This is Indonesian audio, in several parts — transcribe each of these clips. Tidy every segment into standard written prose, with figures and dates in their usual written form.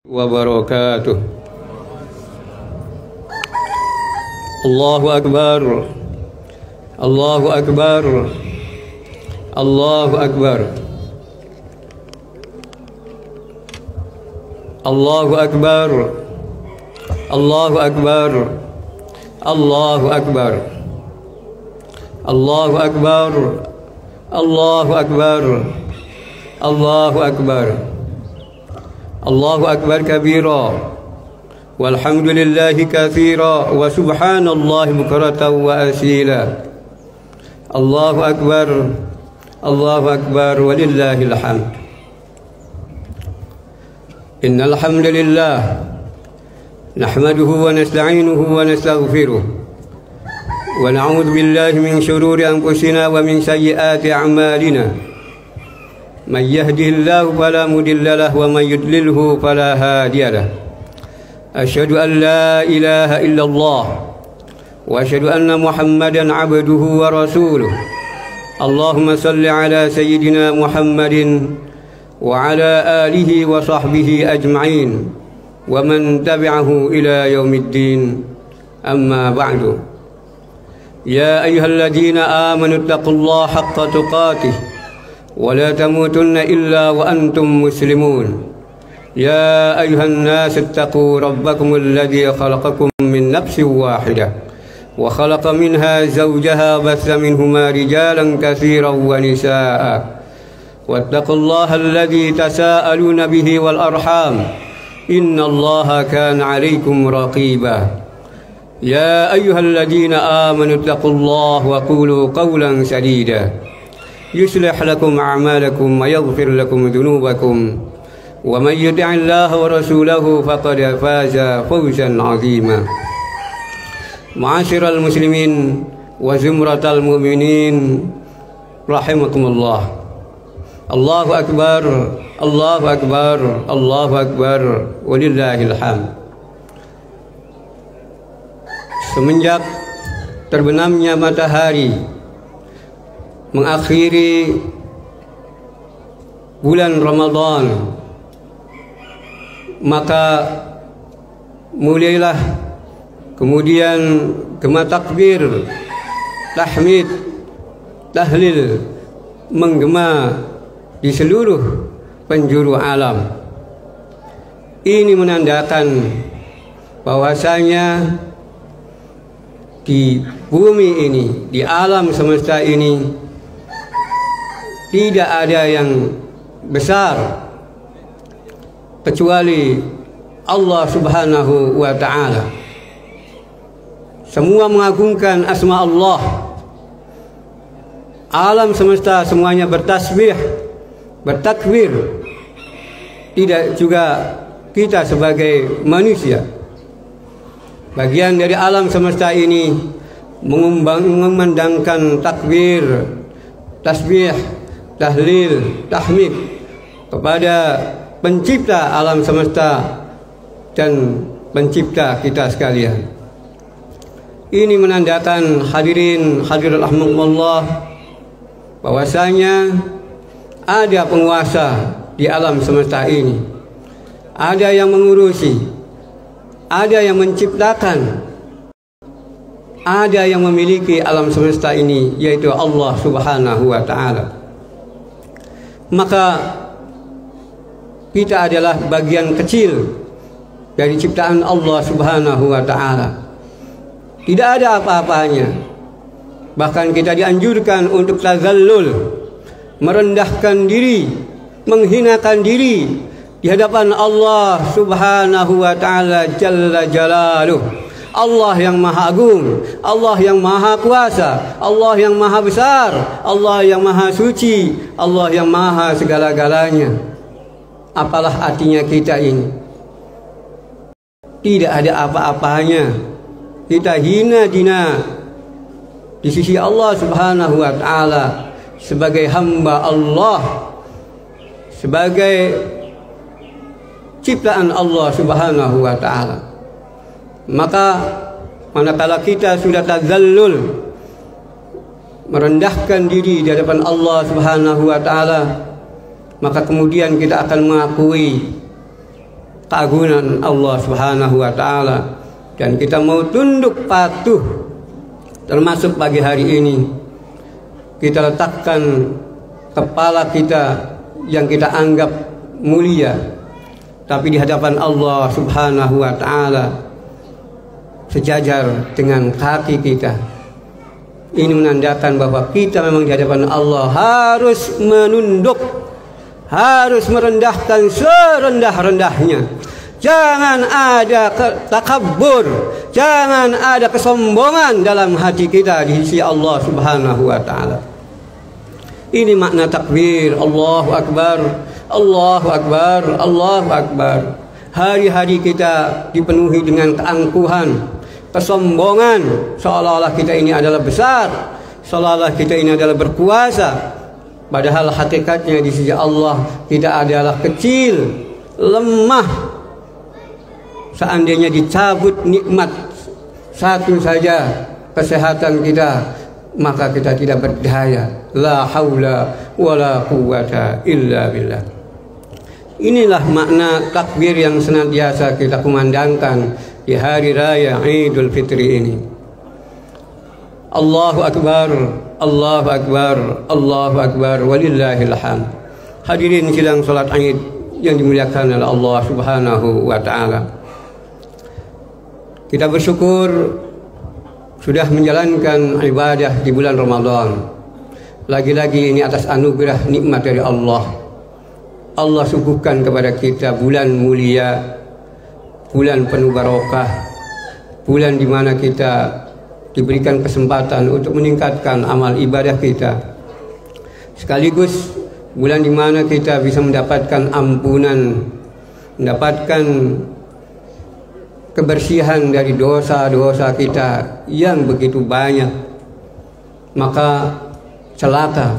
wabarakatuh. Allahu Akbar, Allahu Akbar, Allahu Akbar, Allahu Akbar, Allahu Akbar, Allahu Akbar, Allahu Akbar, Allahu Akbar, Allahu Akbar, Allahu Akbar kabira, walhamdulillahi katsira, wa subhanallahi bukratan wa asila. Allahu Akbar, Allahu Akbar, walillahil hamd. Innal hamdalillah nahmaduhu wa nasta'inuhu wa nastaghfiruh wa na'udzu billahi min shururi anfusina wa min sayyiati a'malina. من يهده الله فلا مضل له ومن يضلله فلا هادي له. أشهد أن لا إله إلا الله وأشهد أن محمدا عبده ورسوله. اللهم صل على سيدنا محمد وعلى آله وصحبه أجمعين ومن تبعه إلى يوم الدين. أما بعد، يا أيها الذين آمنوا اتقوا الله حق تقاته ولا تموتن إلا وأنتم مسلمون. يا أيها الناس اتقوا ربكم الذي خلقكم من نفس واحدة وخلق منها زوجها بث منهما رجالا كثيرا ونساء واتقوا الله الذي تساءلون به والأرحام إن الله كان عليكم رقيبا. يا أيها الذين آمنوا اتقوا الله وقولوا قولا سديدا يصلح لكم أعمالكم ويغفر لكم ذنوبكم ومن يطع الله ورسوله فقد فاز فوزا عظيما. معاشر المسلمين وزمرة المؤمنين رحمكم الله. الله أكبر، الله أكبر، الله أكبر، walillahil hamd. Semenjak terbenamnya matahari mengakhiri bulan Ramadan, maka mulailah kemudian gema takbir, tahmid, tahlil menggema di seluruh penjuru alam. Ini menandakan bahwasanya di bumi ini, di alam semesta ini, tidak ada yang besar kecuali Allah Subhanahu wa ta'ala. Semua mengagungkan asma Allah. Alam semesta semuanya bertasbih, bertakbir. Tidak juga kita sebagai manusia, bagian dari alam semesta ini, mengumandangkan takbir, tasbih, tahlil, tahmid kepada pencipta alam semesta dan pencipta kita sekalian. Ini menandakan hadirin hadirat rahmatullah bahwasanya ada penguasa di alam semesta ini. Ada yang mengurusi, ada yang menciptakan, ada yang memiliki alam semesta ini, yaitu Allah Subhanahu wa ta'ala. Maka kita adalah bagian kecil dari ciptaan Allah Subhanahu wa ta'ala. Tidak ada apa-apanya. Bahkan kita dianjurkan untuk tazallul, merendahkan diri, menghinakan diri di hadapan Allah Subhanahu wa ta'ala jalla jalaluh. Allah yang maha agung, Allah yang maha kuasa, Allah yang maha besar, Allah yang maha suci, Allah yang maha segala-galanya. Apalah artinya kita ini? Tidak ada apa-apanya. Kita hina-dina di sisi Allah Subhanahu wa ta'ala sebagai hamba Allah, sebagai ciptaan Allah Subhanahu wa ta'ala. Maka manakala kita sudah tazallul, merendahkan diri di hadapan Allah Subhanahu wa ta'ala, maka kemudian kita akan mengakui keagungan Allah Subhanahu wa taala dan kita mau tunduk patuh, termasuk pagi hari ini kita letakkan kepala kita yang kita anggap mulia, tapi di hadapan Allah Subhanahu wa taala sejajar dengan kaki kita. Ini menandakan bahwa kita memang di hadapan Allah harus menunduk, harus merendahkan serendah-rendahnya. Jangan ada takabur, jangan ada kesombongan dalam hati kita di sisi Allah Subhanahu wa taala. Ini makna takbir, Allahu Akbar, Allahu Akbar, Allahu Akbar. Hari-hari kita dipenuhi dengan keangkuhan, kesombongan, seolah-olah kita ini adalah besar, seolah-olah kita ini adalah berkuasa. Padahal hakikatnya di sisi Allah kita adalah kecil, lemah. Seandainya dicabut nikmat satu saja kesehatan kita, maka kita tidak berdaya. La haula wala quwwata illa billah. Inilah makna takbir yang senantiasa kita kumandangkan di hari raya Idul Fitri ini. Allahu Akbar, Allahu Akbar, Allahu Akbar, walillahil hamd. Hadirin sidang salat Id yang dimuliakan oleh Allah Subhanahu wa taala. Kita bersyukur sudah menjalankan ibadah di bulan Ramadan. Lagi-lagi ini atas anugerah nikmat dari Allah. Allah suguhkan kepada kita bulan mulia, bulan penuh barokah, bulan di mana kita diberikan kesempatan untuk meningkatkan amal ibadah kita. Sekaligus bulan di mana kita bisa mendapatkan ampunan, mendapatkan kebersihan dari dosa-dosa kita yang begitu banyak. Maka celaka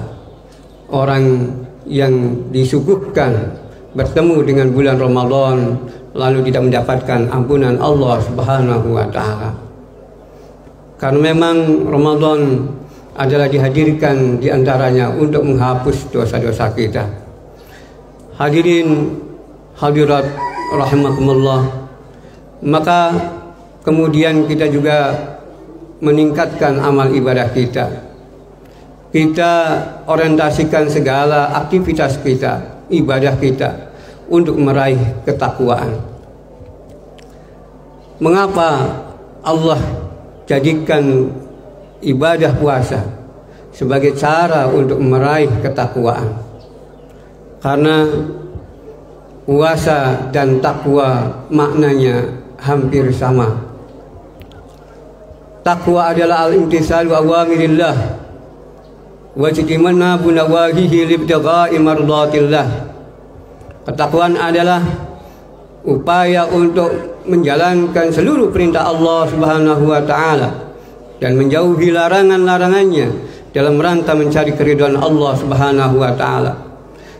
orang yang disuguhkan bertemu dengan bulan Ramadan lalu tidak mendapatkan ampunan Allah Subhanahu wa taala. Karena memang Ramadan adalah dihadirkan di antaranya untuk menghapus dosa-dosa kita. Hadirin hadirat rahimakumullah, maka kemudian kita juga meningkatkan amal ibadah kita. Kita orientasikan segala aktivitas kita, ibadah kita untuk meraih ketakwaan. Mengapa Allah jadikan ibadah puasa sebagai cara untuk meraih ketakwaan? Karena puasa dan takwa maknanya hampir sama. Takwa adalah al-imtisalu awamirillah wa ijtinabu nawahihi libtigha'i mardatillah. Ketakwaan adalah upaya untuk menjalankan seluruh perintah Allah Subhanahu wa taala dan menjauhi larangan-larangannya dalam rangka mencari keridhaan Allah Subhanahu wa taala.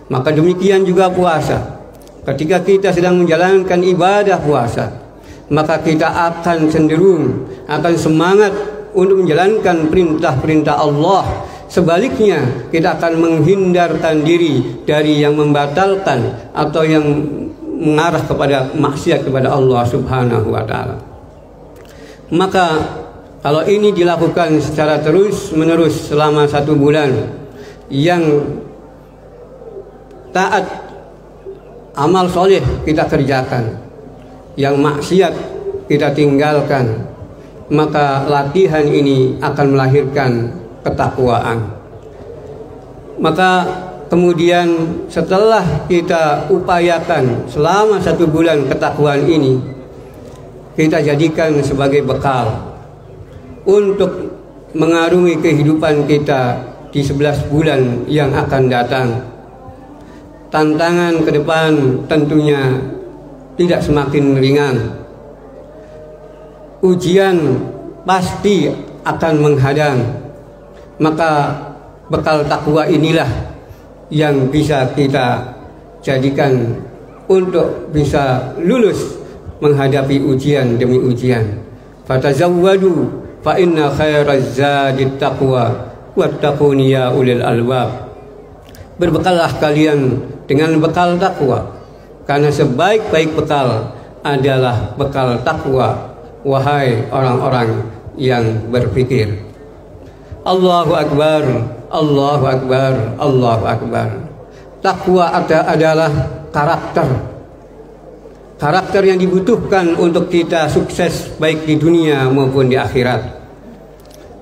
Maka demikian juga puasa. Ketika kita sedang menjalankan ibadah puasa, maka kita akan cenderung, akan semangat untuk menjalankan perintah-perintah Allah. Sebaliknya, kita akan menghindarkan diri dari yang membatalkan atau yang mengarah kepada maksiat kepada Allah Subhanahu wa taala. Maka kalau ini dilakukan secara terus-menerus selama 1 bulan, yang taat amal soleh kita kerjakan, yang maksiat kita tinggalkan, maka latihan ini akan melahirkan ketakwaan. Maka kemudian setelah kita upayakan selama 1 bulan ketakwaan ini, kita jadikan sebagai bekal untuk mengarungi kehidupan kita di 11 bulan yang akan datang. Tantangan ke depan tentunya tidak semakin ringan. Ujian pasti akan menghadang. Maka bekal takwa inilah yang bisa kita jadikan untuk bisa lulus menghadapi ujian demi ujian. Fatazawwadu fa inna khairaz zadit taqwa wattaquni ya ulil albab. Berbekallah kalian dengan bekal takwa, Karena sebaik-baik bekal adalah bekal takwa, wahai orang-orang yang berpikir. Allahu Akbar, Allahu Akbar, Allahu Akbar. Takwa adalah karakter yang dibutuhkan untuk kita sukses baik di dunia maupun di akhirat.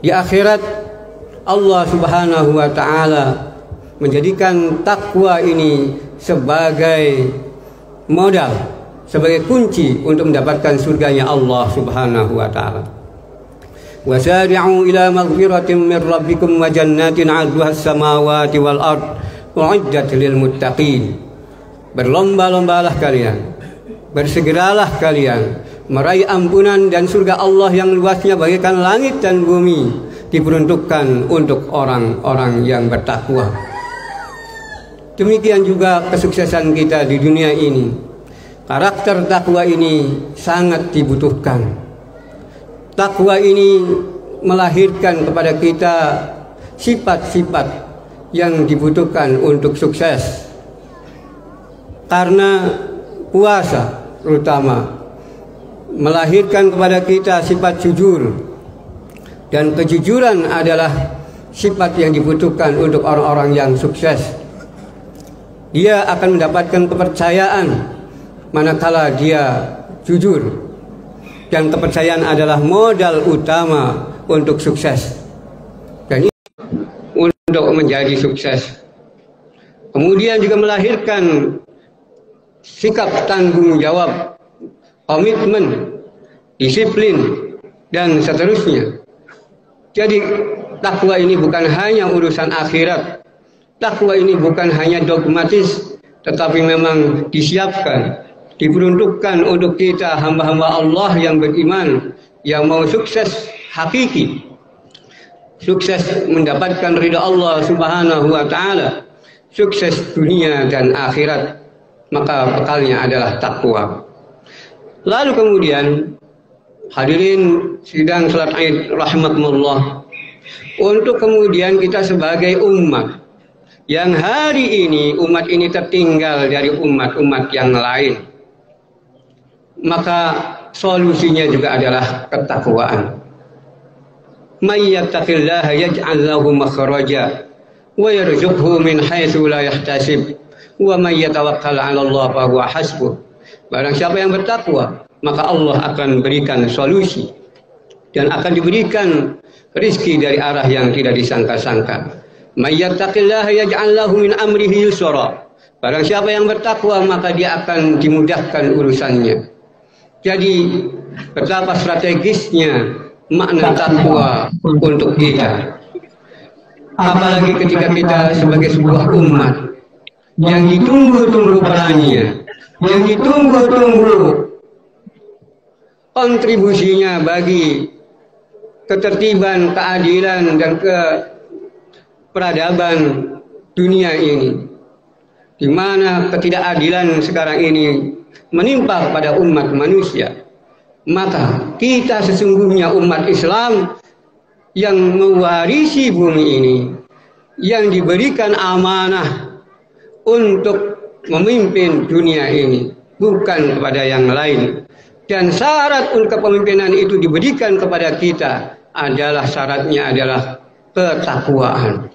Di akhirat Allah Subhanahu wa taala menjadikan takwa ini sebagai modal, sebagai kunci untuk mendapatkan surganya Allah Subhanahu wa taala. Wasari'u ila maghfiratin min rabbikum wa jannatin 'arduha as-samawati wal ard u'iddat lil muttaqin. Berlomba-lombalah kalian, bersegeralah kalian meraih ampunan dan surga Allah yang luasnya bagaikan langit dan bumi, diperuntukkan untuk orang-orang yang bertakwa. Demikian juga kesuksesan kita di dunia ini. Karakter takwa ini sangat dibutuhkan. Takwa ini melahirkan kepada kita sifat-sifat yang dibutuhkan untuk sukses. Karena puasa terutama melahirkan kepada kita sifat jujur, dan kejujuran adalah sifat yang dibutuhkan untuk orang-orang yang sukses. Dia akan mendapatkan kepercayaan manakala dia jujur, dan kepercayaan adalah modal utama untuk sukses dan untuk menjadi sukses. Kemudian juga melahirkan sikap tanggung jawab, komitmen, disiplin, dan seterusnya. Jadi takwa ini bukan hanya urusan akhirat. Takwa ini bukan hanya dogmatis, tetapi memang disiapkan, diperuntukkan untuk kita hamba-hamba Allah yang beriman, yang mau sukses hakiki, sukses mendapatkan ridha Allah Subhanahu wa taala, sukses dunia dan akhirat. Maka bekalnya adalah takwa. Lalu kemudian hadirin sidang salat Id rahimakumullah, untuk kemudian kita sebagai umat yang hari ini umat ini tertinggal dari umat-umat yang lain, maka solusinya juga adalah ketakwaan. May yattaqillaha yaj'al lahu makhraja wa yarzuqhu min haitsu la yahtasib wa may yatawakkal 'ala Allah fa huwa hasbuh. Barang siapa yang bertakwa, maka Allah akan berikan solusi dan akan diberikan rizki dari arah yang tidak disangka-sangka. May yattaqillaha yaj'al lahu min amrihi yusra. Barang siapa yang bertakwa, maka dia akan dimudahkan urusannya. Jadi betapa strategisnya makna takwa untuk kita. Apalagi ketika kita sebagai sebuah umat yang ditunggu-tunggu perannya, yang ditunggu-tunggu kontribusinya bagi ketertiban, keadilan, dan peradaban dunia ini, di mana ketidakadilan sekarang ini menimpa pada umat manusia. Maka kita sesungguhnya umat Islam yang mewarisi bumi ini, yang diberikan amanah untuk memimpin dunia ini, bukan kepada yang lain. Dan syarat untuk kepemimpinan itu diberikan kepada kita adalah syaratnya adalah ketakwaan.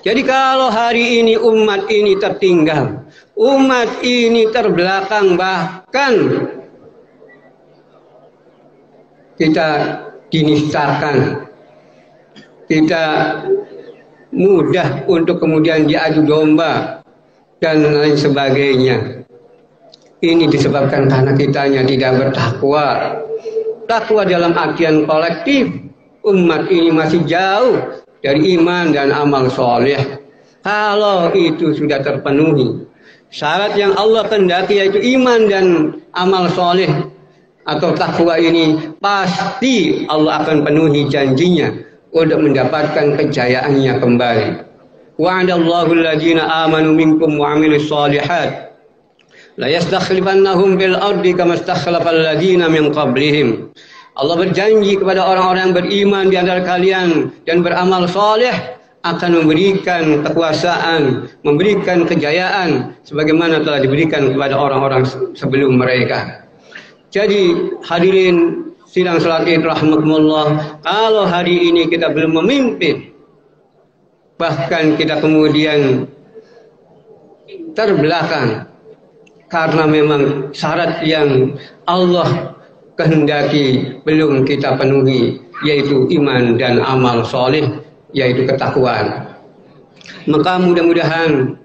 Jadi kalau hari ini umat ini tertinggal, umat ini terbelakang, bahkan kita dinistakan, kita mudah untuk kemudian diadu domba dan lain sebagainya. Ini disebabkan karena kitanya tidak bertakwa. Takwa dalam artian kolektif, umat ini masih jauh dari iman dan amal soleh. Kalau itu sudah terpenuhi syarat yang Allah kehendaki, yaitu iman dan amal soleh atau takwa ini, pasti Allah akan penuhi janjinya untuk mendapatkan kejayaannya kembali. Wa'adallahu alladhina amanu minkum wa 'amilus shalihat la yastakhlifannahum bil ardi kama istakhlafal ladzina min qablihim. Allah berjanji kepada orang-orang yang beriman di antara kalian dan beramal saleh akan memberikan kekuasaan, memberikan kejayaan sebagaimana telah diberikan kepada orang-orang sebelum mereka. Jadi hadirin sidang salat Id rahimakumullah, kalau hari ini kita belum memimpin, bahkan kita kemudian terbelakang karena memang syarat yang Allah kehendaki belum kita penuhi, yaitu iman dan amal soleh, yaitu ketakwaan. Maka mudah-mudahan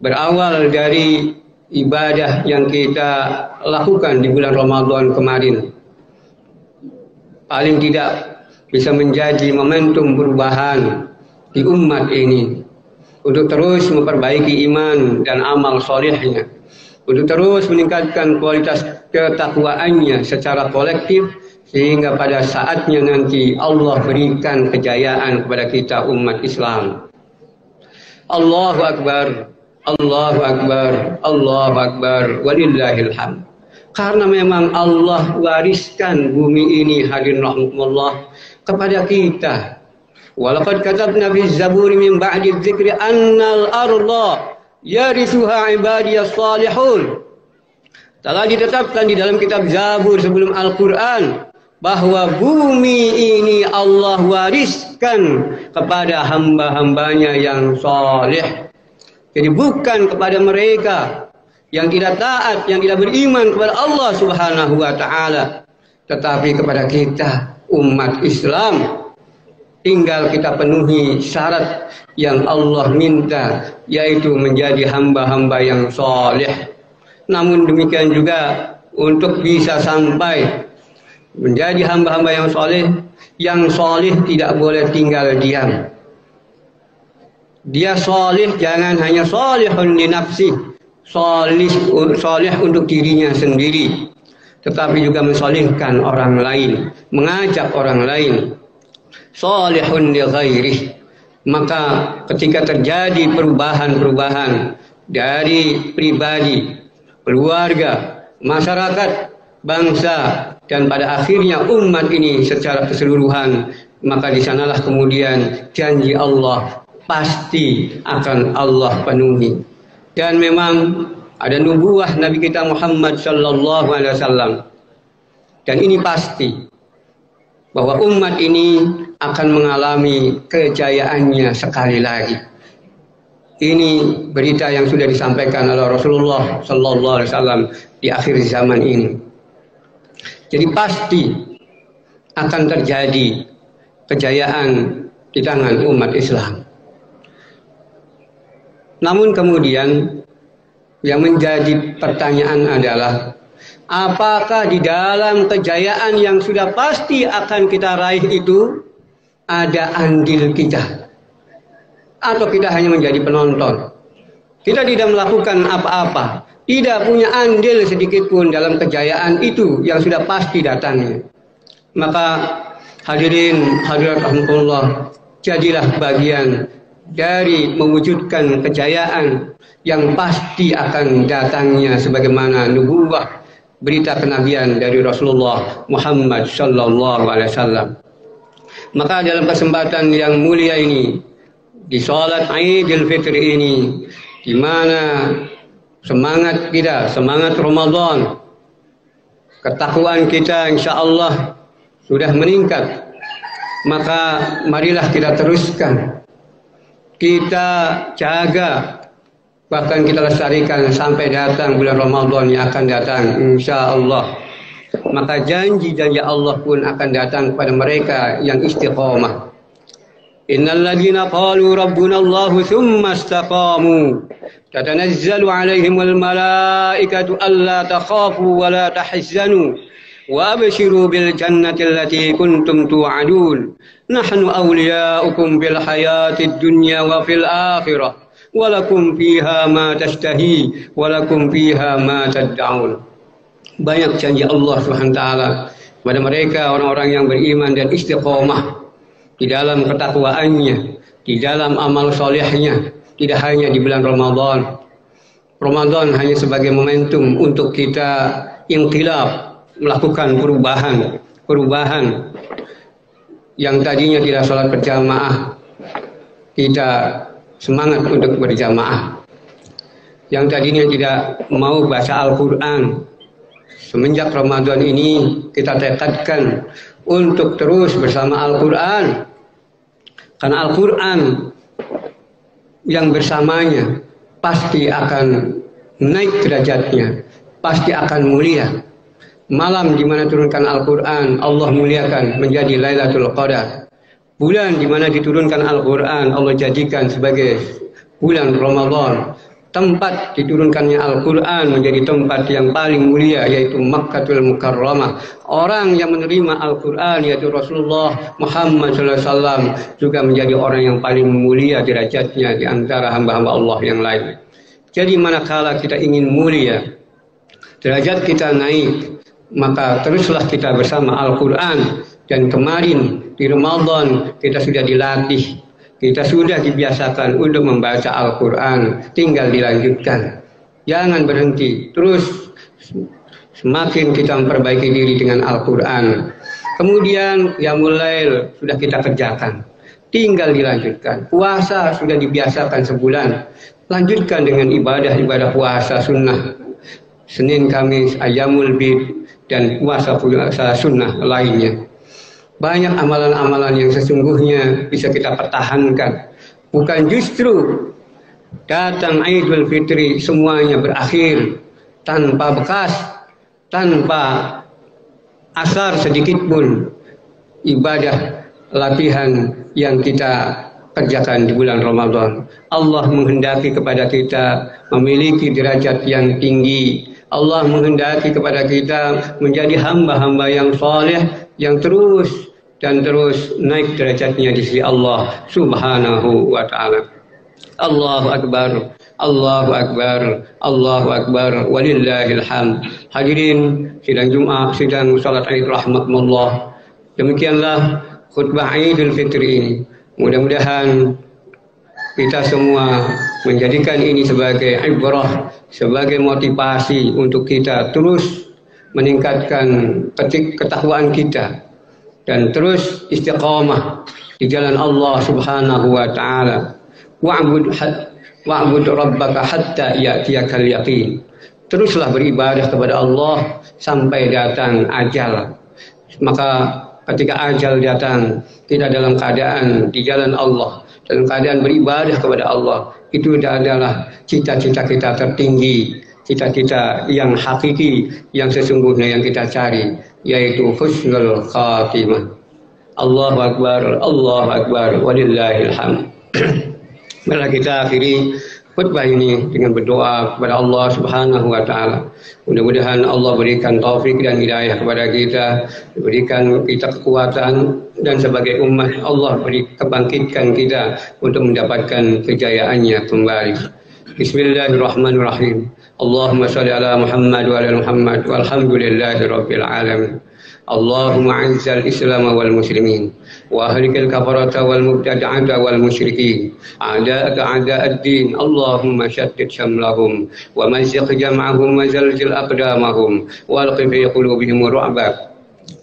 berawal dari ibadah yang kita lakukan di bulan Ramadan kemarin, paling tidak bisa menjadi momentum perubahan di umat ini untuk terus memperbaiki iman dan amal solehnya, untuk terus meningkatkan kualitas ketakwaannya secara kolektif, sehingga pada saatnya nanti Allah berikan kejayaan kepada kita umat Islam. Allahu Akbar, Allahu Akbar, Allahu Akbar, walillahil hamd. Karena memang Allah wariskan bumi ini, hadirin rahmatullah, kepada kita. Walaqad katabna fi zaburi min ba'di dzikri annal arda yarithuha ibadiyas salihun. Telah ditetapkan di dalam kitab Zabur sebelum Al-Quran bahwa bumi ini Allah wariskan kepada hamba-hambanya yang saleh. Jadi bukan kepada mereka yang tidak taat, yang tidak beriman kepada Allah Subhanahu wa taala, tetapi kepada kita umat Islam. Tinggal kita penuhi syarat yang Allah minta, yaitu menjadi hamba-hamba yang saleh. Namun demikian juga untuk bisa sampai menjadi hamba-hamba yang saleh tidak boleh tinggal diam. Dia saleh jangan hanya salihun li nafsi, saleh untuk dirinya sendiri, tetapi juga mensolehkan orang lain, mengajak orang lain. Salihun li ghairih. Maka ketika terjadi perubahan-perubahan dari pribadi, keluarga, masyarakat, bangsa, dan pada akhirnya umat ini secara keseluruhan, maka di sanalah kemudian janji Allah pasti akan Allah penuhi. Dan memang ada nubuah Nabi kita Muhammad sallallahu alaihi wasallam. Dan ini pasti bahwa umat ini akan mengalami kejayaannya sekali lagi. Ini berita yang sudah disampaikan oleh Rasulullah sallallahu alaihi wasallam di akhir zaman ini. Jadi pasti akan terjadi kejayaan di tangan umat Islam. Namun kemudian yang menjadi pertanyaan adalah, apakah di dalam kejayaan yang sudah pasti akan kita raih itu ada andil kita? Atau kita hanya menjadi penonton? Kita tidak melakukan apa-apa, tidak punya andil sedikit pun dalam kejayaan itu yang sudah pasti datangnya. Maka hadirin hadirat rahmatullah, jadilah bagian dari mewujudkan kejayaan yang pasti akan datangnya sebagaimana nubuwah berita kenabian dari Rasulullah Muhammad sallallahu alaihi wasallam. Maka dalam kesempatan yang mulia ini, di salat Idul Fitri ini, di mana semangat kita, semangat Ramadan, ketakwaan kita insyaallah sudah meningkat, maka marilah kita teruskan, kita jaga, bahkan kita lestarikan sampai datang bulan Ramadan yang akan datang insyaallah. Maka janji-janji Allah pun akan datang kepada mereka yang istiqamah. Innal ladzina qalu rabbuna Allahu tsumma istaqamu tatanazzalu 'alaihimul malaikatu alla takhafu wa la tahzanu wa abshiru bil jannati allati kuntum tu'adun nahnu awliya'ukum bil hayatid dunya wa fil akhirah wa lakum fiha ma tashtahi wa lakum fiha ma tad'un. Banyak janji Allah Subhanahu wa taala kepada mereka orang-orang yang beriman dan istiqomah di dalam ketakwaannya, di dalam amal solehnya, tidak hanya di bulan Ramadan. Ramadan hanya sebagai momentum untuk kita inqilab, melakukan perubahan yang tadinya tidak sholat berjamaah kita semangat untuk berjamaah. Yang tadinya tidak mau baca Al-Quran, semenjak Ramadan ini kita tekadkan untuk terus bersama Al-Quran. Karena Al-Quran yang bersamanya pasti akan naik derajatnya, pasti akan mulia. Malam di mana turunkan Al-Quran, Allah muliakan menjadi Lailatul Qadar. Bulan di mana diturunkan Al-Quran, Allah jadikan sebagai bulan Ramadan. Tempat diturunkannya Al-Quran menjadi tempat yang paling mulia, yaitu Makkatul Mukarramah. Orang yang menerima Al-Quran, yaitu Rasulullah Muhammad SAW, juga menjadi orang yang paling mulia derajatnya di antara hamba-hamba Allah yang lain. Jadi manakala kita ingin mulia, derajat kita naik, maka teruslah kita bersama Al-Quran. Dan kemarin di Ramadan kita sudah dilatih, kita sudah dibiasakan untuk membaca Al-Quran, tinggal dilanjutkan. Jangan berhenti, terus semakin kita memperbaiki diri dengan Al-Quran. Kemudian Qiyamul Lail sudah kita kerjakan, tinggal dilanjutkan. Puasa sudah dibiasakan sebulan, lanjutkan dengan ibadah-ibadah puasa sunnah, Senin, Kamis, Ayyamul Bid, dan puasa sunnah lainnya. Banyak amalan-amalan yang sesungguhnya bisa kita pertahankan. Bukan justru datang Idul Fitri semuanya berakhir tanpa bekas, tanpa asar sedikit pun ibadah latihan yang kita kerjakan di bulan Ramadan. Allah menghendaki kepada kita memiliki derajat yang tinggi. Allah menghendaki kepada kita menjadi hamba-hamba yang saleh, yang terus dan terus naik derajatnya di sisi Allah Subhanahu wa ta'ala. Allahu Akbar, Allahu Akbar, Allahu Akbar, walillahil hamd. Hadirin sidang Jumat, sidang salat Id rahmatullah. Demikianlah khutbah Idul Fitri ini. Mudah-mudahan kita semua menjadikan ini sebagai ibrah, sebagai motivasi untuk kita terus meningkatkan ketakwaan kita dan terus istiqamah di jalan Allah Subhanahu wa ta'ala. Wa'bud rabbaka hatta ya'tiyakal yaqin. Teruslah beribadah kepada Allah sampai datang ajal. Maka ketika ajal datang, kita dalam keadaan di jalan Allah, dalam keadaan beribadah kepada Allah, itu adalah cita-cita kita tertinggi, cita-cita yang hakiki, yang sesungguhnya yang kita cari, yaitu husnul khatimah. Allahu Akbar, Allahu Akbar, walillahil hamd. Mari kita akhiri khutbah ini dengan berdoa kepada Allah Subhanahu wa ta'ala. Mudah-mudahan Allah berikan taufik dan hidayah kepada kita, berikan kita kekuatan, dan sebagai umat Allah kebangkitkan kita untuk mendapatkan kejayaannya kembali. Bismillahirrahmanirrahim. Allahumma salli ala Muhammad wa ala Muhammad walhamdulillahi rabbil alamin. Allahumma a'izzal Islam wal muslimin wa ahlikal kafarata wal mubtada'ata wal musyrikin a'da'aka a'da'ad din. Allahumma shaddid shamlahum wa mazziq jam'ahum wa zalzil aqdamahum wa alqi fi qulubihim ru'ba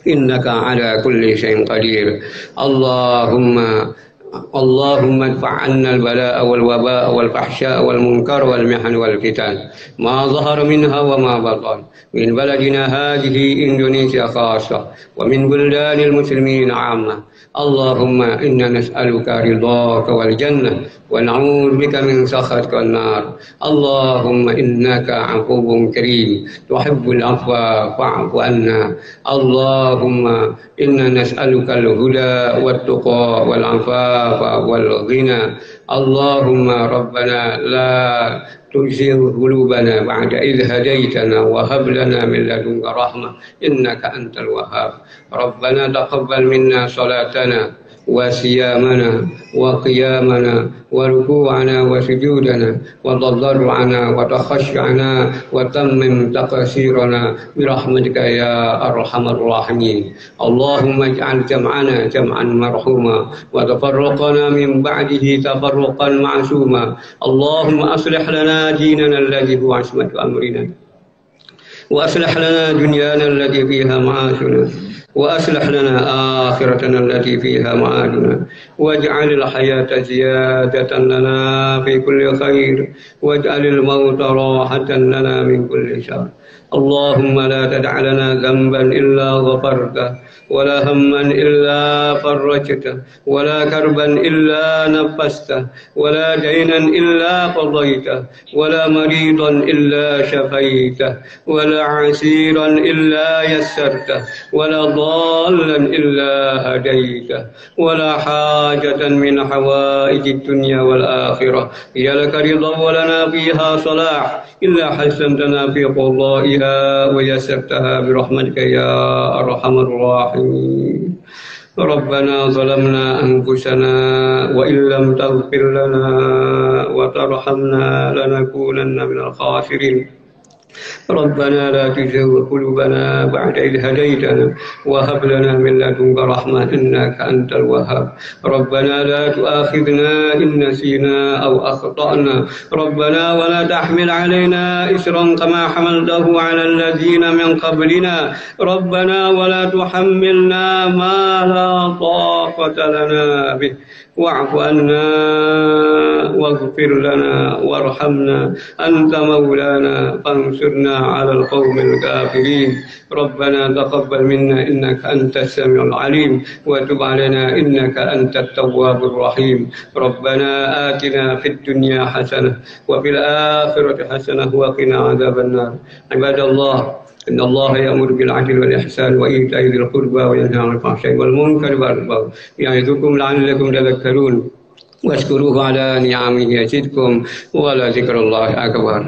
innaka ala kulli syai'in qadir. Allahumma adfa' 'anna al-bala'a wal waba'a wal fahsya'a wal munkar wal mihan wal fitan ma dhahara minha wa ma batan min baladina hadhihi Indonesia khassa wa min buldanil muslimin 'amma. Allahumma inna nas'aluka ridhaka wal jannah wa na'udzu bika min sakhatika wan nar. Allahumma innaka 'afuwwun karim tuhibbul 'afwa fa'fu 'anna. Allahumma inna nas'aluka al-huda wat tuqa wal 'afafa wal ghina. Allahumma rabbana la tuzigh qulubana ba'da idh hadaytana wa hab lana min ladunka rahmah innaka antal wahhab. Rabbana taqabbal minna salatana wa siyamana wa qiyamana wa ruku'ana wa sujudana wa tadarru'ana wa takhashyana wa tammim taqsirana bi rahmatika ya arhamar rahimin. Allahumma ij'al jam'ana jam'an marhuma wa tafarraqana min ba'dihi tafarruqan ma'suma. Allahumma aslih lana dinana alladhi huwa ismatu amrina وأصلح لنا دنيانا التي فيها معاشنا، وأصلح لنا آخرتنا التي فيها معادنا، واجعل الحياة زيادة لنا في كل خير، واجعل الموت راحة لنا من كل شر. اللهم لا تدع لنا ذنبا إلا غفرته، ولا هما إلا فرجته، ولا كربا إلا نفسته، ولا دينا إلا قضيته، ولا مريضا إلا شفيته، ولا عسيرا إلا يسرته، ولا ضالا إلا هديته، ولا حاجة من حوائج الدنيا والآخرة هي لك رضا ولنا فيها صلاح إلا حسنتنا في قضائها ويسرتها برحمتك يا أرحم الراحمين. ربنا ظلمنا أنفسنا وإن لم تغفر لنا وترحمنا لنكونن من الخاسرين. ربنا لا تزغ قلوبنا بعد إذ هديتنا وهب لنا من لدنك رحمة إنك أنت الوهاب. ربنا لا تؤاخذنا إن نسينا أو أخطأنا. ربنا ولا تحمل علينا إصرا كما حملته على الذين من قبلنا. ربنا ولا تحملنا ما لا طاقة لنا به واعف عنا واغفر لنا وارحمنا أنت مولانا فانصرنا على القوم الكافرين. ربنا تقبل منا إنك أنت السميع العليم وتب علينا إنك أنت التواب الرحيم. ربنا آتنا في الدنيا حسنة وفي الآخرة حسنة وقنا عذاب النار. عباد الله، إن الله يأمر بالعدل والإحسان وإيتاء ذي القربى وينهى عن الفحشاء والمنكر والبغي يعظكم لعلكم تذكرون واشكروه على نعمه يزدكم ولذكر الله أكبر.